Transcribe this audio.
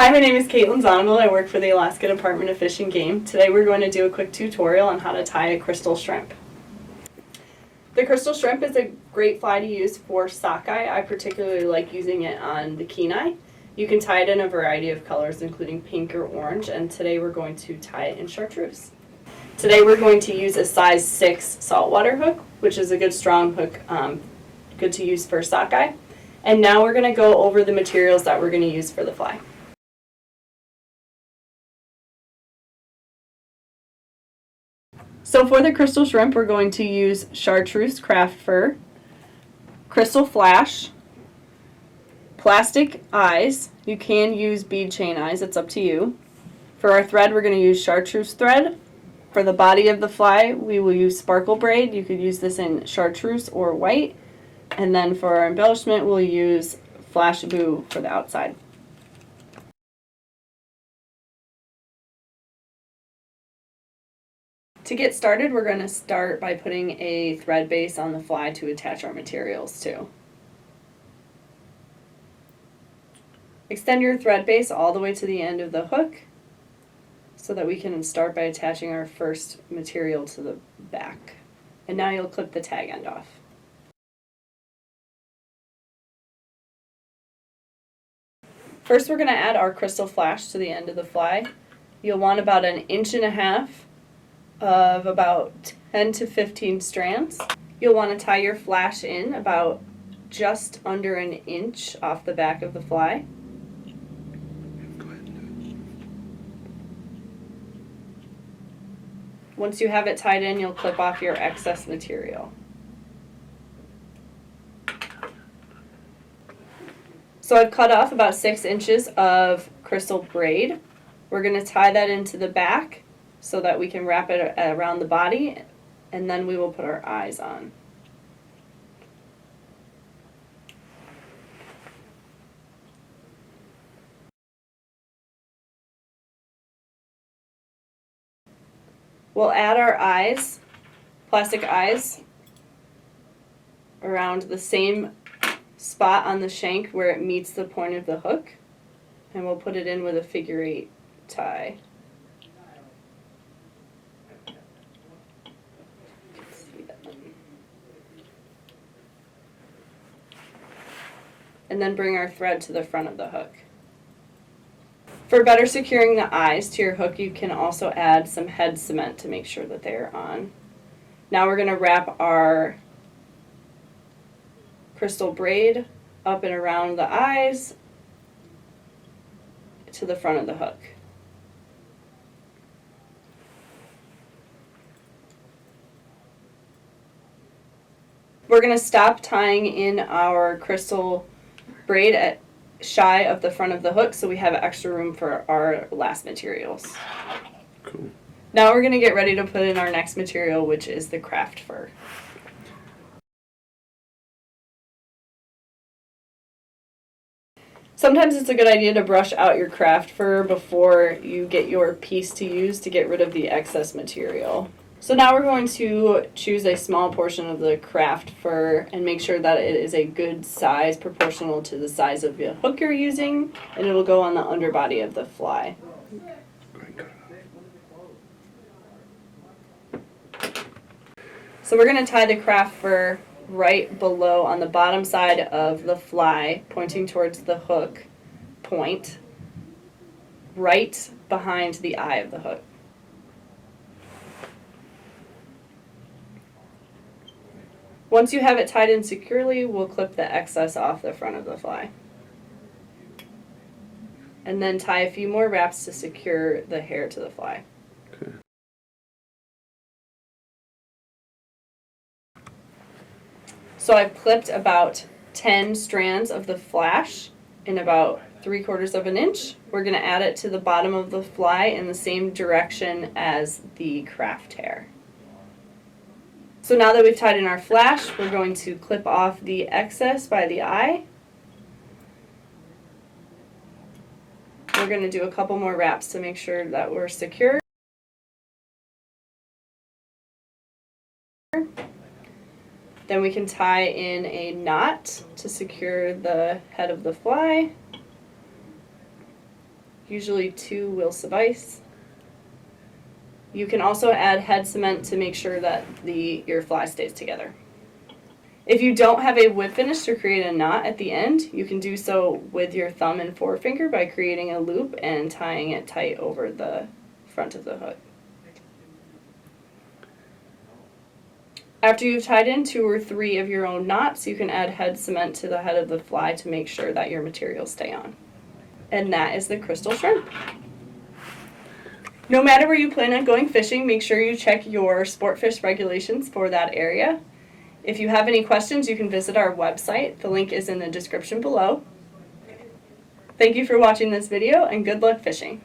Hi, my name is Caitlin Zondel. I work for the Alaska Department of Fish and Game. Today we're going to do a quick tutorial on how to tie a Krystal shrimp. The Krystal shrimp is a great fly to use for sockeye. I particularly like using it on the kenai. You can tie it in a variety of colors, including pink or orange, and today we're going to tie it in chartreuse. Today we're going to use a size 6 saltwater hook, which is a good strong hook, good to use for sockeye. And now we're going to go over the materials that we're going to use for the fly. So for the Krystal shrimp, we're going to use chartreuse craft fur, crystal flash, plastic eyes. You can use bead chain eyes, it's up to you. For our thread, we're going to use chartreuse thread. For the body of the fly, we will use sparkle braid. You could use this in chartreuse or white. And then for our embellishment, we'll use flash boo for the outside. To get started, we're going to start by putting a thread base on the fly to attach our materials to. Extend your thread base all the way to the end of the hook so that we can start by attaching our first material to the back. And now you'll clip the tag end off. First, we're going to add our crystal flash to the end of the fly. You'll want about 1.5 inches of about 10 to 15 strands. You'll want to tie your flash in about just under 1 inch off the back of the fly. Once you have it tied in, you'll clip off your excess material. So I've cut off about 6 inches of crystal braid. We're going to tie that into the back so that we can wrap it around the body, and then we will put our eyes on. We'll add our eyes, plastic eyes, around the same spot on the shank where it meets the point of the hook, and we'll put it in with a figure-8 tie. And then bring our thread to the front of the hook. For better securing the eyes to your hook, you can also add some head cement to make sure that they are on. Now we're going to wrap our crystal braid up and around the eyes to the front of the hook. We're going to stop tying in our crystal braid at shy of the front of the hook so we have extra room for our last materials. Cool. Now we're going to get ready to put in our next material, which is the craft fur. Sometimes it's a good idea to brush out your craft fur before you get your piece to use to get rid of the excess material. So now we're going to choose a small portion of the craft fur and make sure that it is a good size proportional to the size of the hook you're using, and it'll go on the underbody of the fly. So we're going to tie the craft fur right below on the bottom side of the fly, pointing towards the hook point, right behind the eye of the hook. Once you have it tied in securely, we'll clip the excess off the front of the fly. And then tie a few more wraps to secure the hair to the fly. Okay. So I've clipped about 10 strands of the flash in about 3/4 inch. We're going to add it to the bottom of the fly in the same direction as the craft hair. So now that we've tied in our flash, we're going to clip off the excess by the eye. We're going to do a couple more wraps to make sure that we're secure. Then we can tie in a knot to secure the head of the fly. Usually 2 will suffice. You can also add head cement to make sure that your fly stays together. If you don't have a whip finish to create a knot at the end, you can do so with your thumb and forefinger by creating a loop and tying it tight over the front of the hook. After you've tied in 2 or 3 of your own knots, you can add head cement to the head of the fly to make sure that your materials stay on. And that is the Krystal Shrimp. No matter where you plan on going fishing, make sure you check your sport fish regulations for that area. If you have any questions, you can visit our website. The link is in the description below. Thank you for watching this video, and good luck fishing.